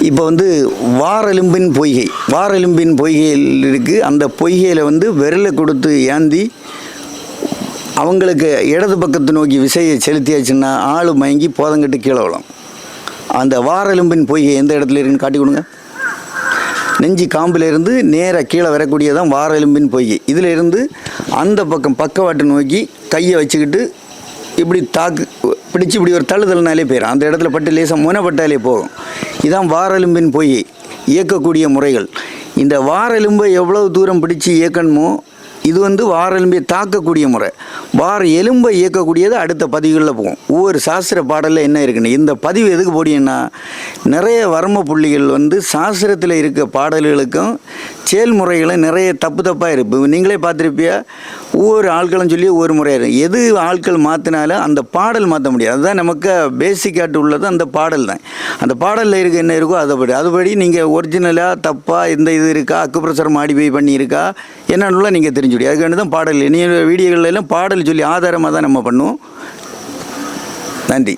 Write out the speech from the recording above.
இப்போ வாரெலும்பின் பொய்கை, வாரெலும்பின் பொய்கையில் இருக்குது. அந்த பொய்கையில் விரலை கொடுத்து ஏந்தி அவங்களுக்கு இடது பக்கத்து நோக்கி விசையை செலுத்தியாச்சுன்னா ஆள் மயங்கி போதங்கட்டு கீழே விழும். அந்த வாரெலும்பின் பொய்கை எந்த இடத்துல இருக்குன்னு காட்டி கொடுங்க. நெஞ்சு காம்பிலிருந்து நேராக கீழே வரக்கூடியதான் வாரெலும்பின் பொய்கை. இதில் இருந்து அந்த பக்கம் பக்கவாட்டு நோக்கி கையை வச்சுக்கிட்டு இப்படி பிடிச்சி இப்படி ஒரு தள்ளுதல்னாலே போயிடும். அந்த இடத்துல பட்டு லேசாக முனைப்பட்டாலே போகும். இதான் வாரெலும்பின் பொய்கை இயக்கக்கூடிய முறைகள். இந்த வாரெலும்பை எவ்வளவு தூரம் பிடிச்சி இயக்கணுமோ இது வாரெலும்பை தாக்கக்கூடிய முறை. வார எலும்பை இயக்கக்கூடியது அடுத்த பதிவுகளில் போகும். ஒவ்வொரு சாஸ்திர பாடலில் என்ன இருக்குன்னு இந்த பதிவு எதுக்கு போடிங்கன்னா, நிறைய வர்ம புள்ளிகள் சாஸ்திரத்தில் இருக்க பாடல்களுக்கும் செயல்முறைகளும் நிறைய தப்பாக இருக்குது. நீங்களே பார்த்துருப்பியா, ஒவ்வொரு ஆட்களும் சொல்லி ஒவ்வொரு முறையாக இருக்கும். எது ஆட்கள் மாற்றினாலும் அந்த பாடல் மாற்ற முடியாது. அதுதான் நமக்கு பேசிக்காட்டு உள்ளது அந்த பாடல் தான். அந்த பாடலில் இருக்க என்ன இருக்கோ அதுபடி நீங்கள் ஒரிஜினலாக தப்பாக இந்த இது இருக்கா, அக்குப்ரெஷர் மாடிஃபை பண்ணியிருக்கா என்னன்னுள்ள நீங்கள் தெரிஞ்சு முடியும். அதுக்கு தான் பாடல். நீ வீடியோகள்லாம் பாடல் சொல்லி ஆதாரமாக தான் நம்ம பண்ணுவோம். நன்றி.